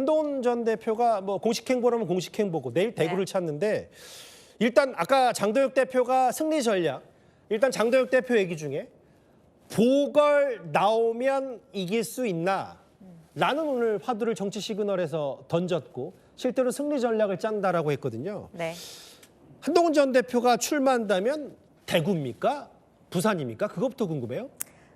한동훈 전 대표가 뭐 공식 행보라면 공식 행보고 내일 대구를 찾는데 일단 아까 장도혁 대표가 승리 전략, 일단 장도혁 대표 얘기 중에 보궐 나오면 이길 수 있나? 라는 오늘 화두를 정치 시그널에서 던졌고 실제로 승리 전략을 짠다라고 했거든요. 네. 한동훈 전 대표가 출마한다면 대구입니까? 부산입니까? 그것부터 궁금해요.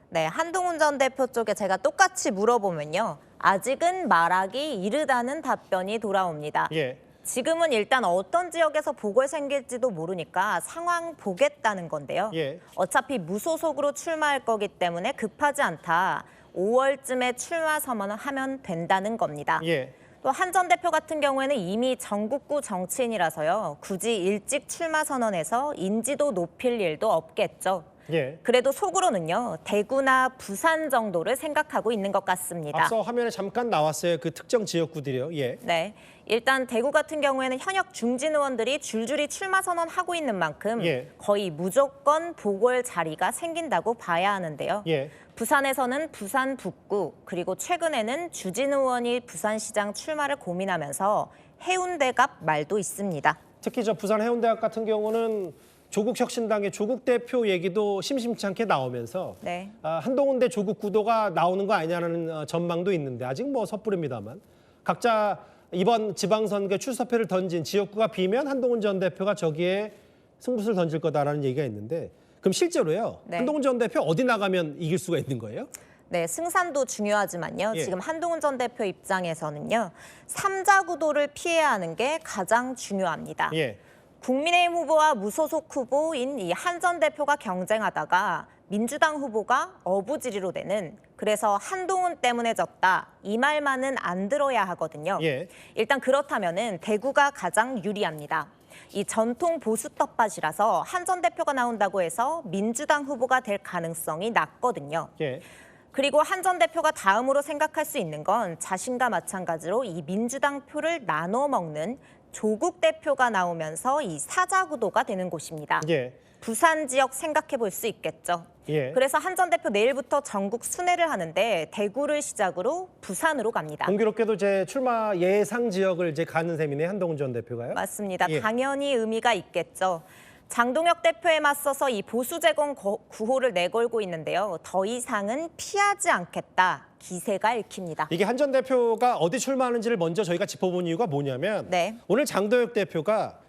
네, 한동훈 전 대표 쪽에 제가 똑같이 물어보면요. 아직은 말하기 이르다는 답변이 돌아옵니다. 예. 지금은 일단 어떤 지역에서 보궐 생길지도 모르니까 상황 보겠다는 건데요. 예. 어차피 무소속으로 출마할 거기 때문에 급하지 않다. 5월쯤에 출마 선언을 하면 된다는 겁니다. 예. 또 한 전 대표 같은 경우에는 이미 전국구 정치인이라서요. 굳이 일찍 출마 선언해서 인지도 높일 일도 없겠죠. 예. 그래도 속으로는요. 대구나 부산 정도를 생각하고 있는 것 같습니다. 앞서 화면에 잠깐 나왔어요. 그 특정 지역구들이요. 예. 네, 일단 대구 같은 경우에는 현역 중진 의원들이 줄줄이 출마 선언하고 있는 만큼 예. 거의 무조건 보궐 자리가 생긴다고 봐야 하는데요. 예. 부산에서는 부산 북구 그리고 최근에는 주진 의원이 부산시장 출마를 고민하면서 해운대갑 말도 있습니다. 특히 저 부산 해운대학 같은 경우는 조국 혁신당의 조국 대표 얘기도 심심치 않게 나오면서 네. 한동훈 대 조국 구도가 나오는 거 아니냐는 전망도 있는데 아직 뭐 섣부릅니다만 각자 이번 지방선거 출사표를 던진 지역구가 비면 한동훈 전 대표가 저기에 승부수를 던질 거다라는 얘기가 있는데 그럼 실제로요. 네. 한동훈 전 대표 어디 나가면 이길 수가 있는 거예요? 네, 승산도 중요하지만요. 예. 지금 한동훈 전 대표 입장에서는요. 3자 구도를 피해야 하는 게 가장 중요합니다. 예. 국민의힘 후보와 무소속 후보인 이 한 전 대표가 경쟁하다가 민주당 후보가 어부지리로 되는 그래서 한동훈 때문에 졌다 이 말만은 안 들어야 하거든요. 예. 일단 그렇다면은 대구가 가장 유리합니다. 이 전통 보수 텃밭이라서 한 전 대표가 나온다고 해서 민주당 후보가 될 가능성이 낮거든요. 예. 그리고 한 전 대표가 다음으로 생각할 수 있는 건 자신과 마찬가지로 이 민주당 표를 나눠 먹는 조국 대표가 나오면서 이 사자 구도가 되는 곳입니다. 예. 부산 지역 생각해 볼 수 있겠죠. 예. 그래서 한 전 대표 내일부터 전국 순회를 하는데 대구를 시작으로 부산으로 갑니다. 공교롭게도 제 출마 예상 지역을 이제 가는 셈이네 한동훈 전 대표가요. 맞습니다. 예. 당연히 의미가 있겠죠. 장동혁 대표에 맞서서 이 보수 재건 구호를 내걸고 있는데요. 더 이상은 피하지 않겠다. 기세가 읽힙니다. 이게 한 전 대표가 어디 출마하는지를 먼저 저희가 짚어본 이유가 뭐냐면 네. 오늘 장도혁 대표가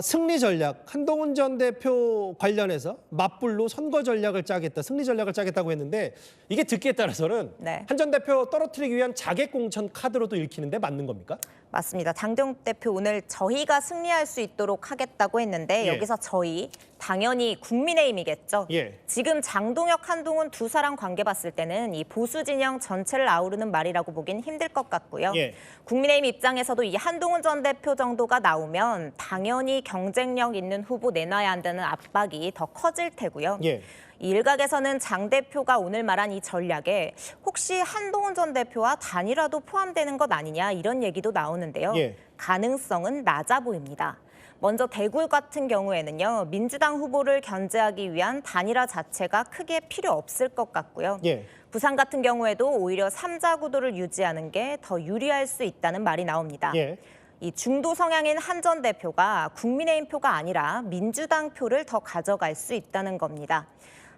승리 전략, 한동훈 전 대표 관련해서 맞불로 선거 전략을 짜겠다, 승리 전략을 짜겠다고 했는데 이게 듣기에 따라서는 네. 한 전 대표 떨어뜨리기 위한 자객 공천 카드로도 읽히는데 맞는 겁니까? 맞습니다. 장동혁 대표 오늘 저희가 승리할 수 있도록 하겠다고 했는데 예. 여기서 저희 당연히 국민의힘이겠죠. 예. 지금 장동혁, 한동훈 두 사람 관계 봤을 때는 이 보수 진영 전체를 아우르는 말이라고 보긴 힘들 것 같고요. 예. 국민의힘 입장에서도 이 한동훈 전 대표 정도가 나오면 당연히 경쟁력 있는 후보 내놔야 한다는 압박이 더 커질 테고요. 예. 이 일각에서는 장 대표가 오늘 말한 이 전략에 혹시 한동훈 전 대표와 단일화도 포함되는 것 아니냐 이런 얘기도 나오는데요. 예. 가능성은 낮아 보입니다. 먼저 대구 같은 경우에는요. 민주당 후보를 견제하기 위한 단일화 자체가 크게 필요 없을 것 같고요. 예. 부산 같은 경우에도 오히려 3자 구도를 유지하는 게 더 유리할 수 있다는 말이 나옵니다. 예. 이 중도 성향인 한 전 대표가 국민의힘 표가 아니라 민주당 표를 더 가져갈 수 있다는 겁니다.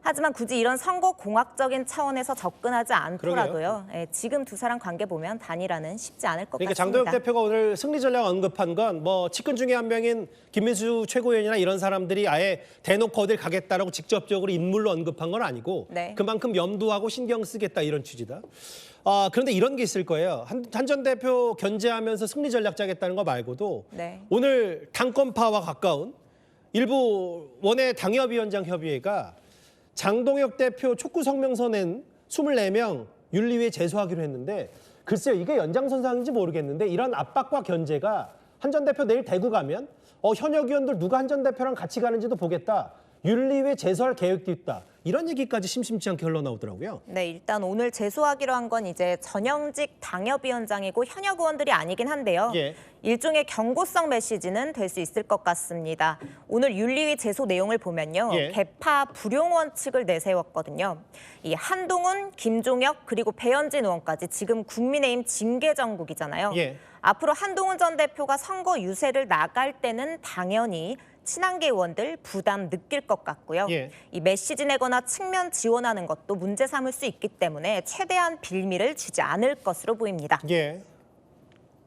하지만 굳이 이런 선거 공학적인 차원에서 접근하지 않더라도요. 예, 지금 두 사람 관계 보면 단일화는 쉽지 않을 것 그러니까 같습니다. 장도혁 대표가 오늘 승리 전략 언급한 건 뭐 측근 중에 한 명인 김민수 최고위원이나 이런 사람들이 아예 대놓고 어딜 가겠다라고 직접적으로 인물로 언급한 건 아니고 네. 그만큼 염두하고 신경 쓰겠다 이런 취지다. 그런데 이런 게 있을 거예요. 한 전 대표 견제하면서 승리 전략 짜겠다는 거 말고도 네. 오늘 당권파와 가까운 일부 원외 당협위원장 협의회가 장동혁 대표 촉구 성명서 낸 24명 윤리위에 제소하기로 했는데 글쎄요, 이게 연장선상인지 모르겠는데 이런 압박과 견제가 한 전 대표 내일 대구 가면 현역 의원들 누가 한 전 대표랑 같이 가는지도 보겠다. 윤리위에 제소할 계획도 있다. 이런 얘기까지 심심치 않게 흘러나오더라고요. 네, 일단 오늘 제소하기로 한 건 이제 전형직 당협위원장이고 현역 의원들이 아니긴 한데요. 예. 일종의 경고성 메시지는 될 수 있을 것 같습니다. 오늘 윤리위 제소 내용을 보면요. 예. 개파 불용 원칙을 내세웠거든요. 이 한동훈, 김종혁 그리고 배현진 의원까지 지금 국민의힘 징계 정국이잖아요. 예. 앞으로 한동훈 전 대표가 선거 유세를 나갈 때는 당연히 친한계 의원들 부담 느낄 것 같고요. 예. 이 메시지 내거나 측면 지원하는 것도 문제 삼을 수 있기 때문에 최대한 빌미를 주지 않을 것으로 보입니다. 예.